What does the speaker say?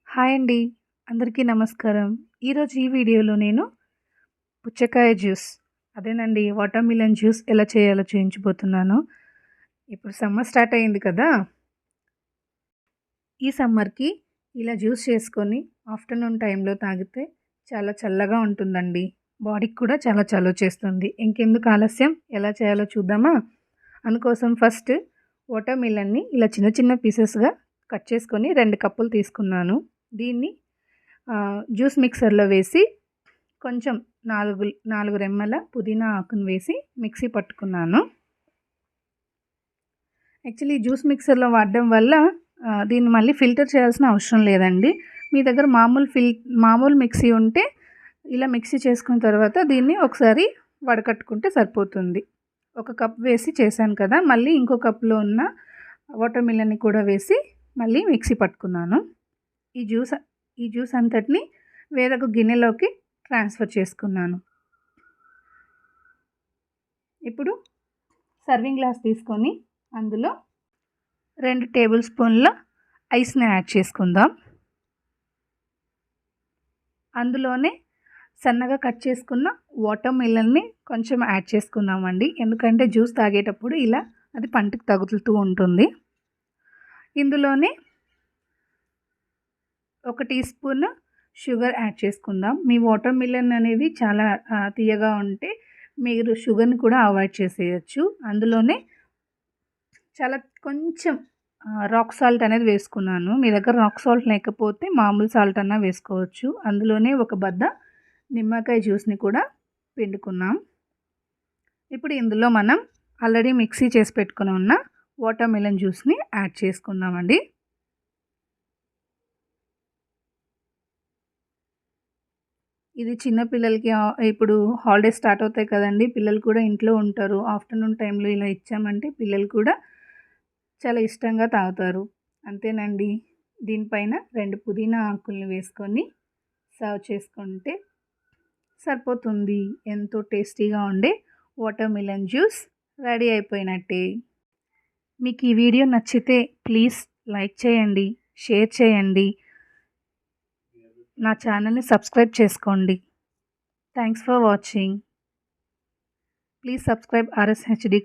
Hi అండి. అందరికీ నమస్కారం. ఈరోజు ఈ వీడియోలో నేను పుచ్చకాయ జ్యూస్ అదేనండి వాటర్‌మిలన్ జ్యూస్ ఎలా చేయాలో చూయించబోతున్నాను. ఇప్పుడు సమ్మర్ స్టార్ట్ అయింది కదా! ఈ సమ్మర్‌కి ఇలా జ్యూస్ చేసుకొని ఆఫ్టర్‌నూన్ టైంలో తాగితే చాలా చల్లగా ఉంటుందండి. బాడీకి కూడా చాలా చలువ చేస్తుంది. ఇంకెందుకు ఆలస్యం ఎలా చేయాలో చూద్దామా? అందుకోసం ఫస్ట్ వాటర్‌మిలన్‌ని ఇలా చిన్న చిన్న పీసెస్‌గా కట్ చేసుకొని 2 కప్పులు తీసుకున్నాను. దీన్ని జ్యూస్ మిక్సర్‌లో వేసి కొంచెం 4 రెమ్మల పుదీనా ఆకును వేసి మిక్సీ పట్టుకున్నాను. యాక్చువల్లీ జ్యూస్ మిక్సర్‌లో వాడడం వల్ల దీన్ని మళ్ళీ ఫిల్టర్ చేయాల్సిన అవసరం లేదండి. మీ దగ్గర మామూలు మిక్సీ ఉంటే ఇలా మిక్సీ చేసుకున్న తర్వాత దీన్ని ఒకసారి వడకట్టుకుంటే సరిపోతుంది. ఒక కప్ వేసి చేశాను కదా! మళ్ళీ ఇంకో కప్‌లో ఉన్న వాటర్‌మిలన్‌ని కూడా వేసి మళ్ళీ మిక్సీ పట్టుకున్నాను. ఈ జ్యూస్ అంతటిని వేరొక గిన్నెలోకి ట్రాన్స్ఫర్ చేసుకున్నాను. ఇప్పుడు సర్వింగ్ గ్లాస్ తీసుకొని అందులో 2 టేబుల్ స్పూన్ల ఐస్‌ని యాడ్ చేసుకుందాం. అందులోనే సన్నగా కట్ చేసుకున్న వాటర్‌మిలన్‌ని కొంచెం యాడ్ చేసుకుందామండి. ఎందుకంటే జ్యూస్ తాగేటప్పుడు ఇలా అది పంటికి తగులుతూ ఉంటుంది. ఇందులోనే 1 టీ స్పూన్ షుగర్ యాడ్ చేసుకుందాం. మీ వాటర్‌మిలన్ అనేది చాలా తియ్యగా ఉంటే మీరు షుగర్‌ని కూడా అవాయిడ్ చేసేయొచ్చు. అందులోనే చాలా కొంచెం రాక్ సాల్ట్ అనేది వేసుకున్నాను. మీ దగ్గర రాక్ సాల్ట్ లేకపోతే మామూలు సాల్ట్ అన్నా వేసుకోవచ్చు. అందులోనే ఒక బద్ద నిమ్మకాయ జ్యూస్‌ని కూడా పిండుకున్నాం. ఇప్పుడు ఇందులో మనం ఆల్రెడీ మిక్సీ చేసి పెట్టుకొని ఉన్న వాటర్‌మిలన్ జ్యూస్‌ని యాడ్ చేసుకుందామండి. ఇది చిన్న పిల్లలకి ఇప్పుడు హాలిడేస్ స్టార్ట్ అవుతాయి కదండీ! పిల్లలు కూడా ఇంట్లో ఉంటారు. ఆఫ్టర్‌నూన్ టైంలో ఇలా ఇచ్చామంటే పిల్లలు కూడా చాలా ఇష్టంగా తాగుతారు. అంతేనండి. దీనిపైన 2 పుదీనా ఆకుల్ని వేసుకొని సర్వ్ చేసుకుంటే సరిపోతుంది. ఎంతో టేస్టీగా ఉండే వాటర్‌మిలన్ జ్యూస్ రెడీ అయిపోయినట్టే. మీకు ఈ వీడియో నచ్చితే ప్లీజ్ లైక్ చేయండి, షేర్ చేయండి. నా ఛానల్‌ని సబ్స్క్రైబ్ చేసుకోండి. Thanks for watching. Please subscribe RSHD.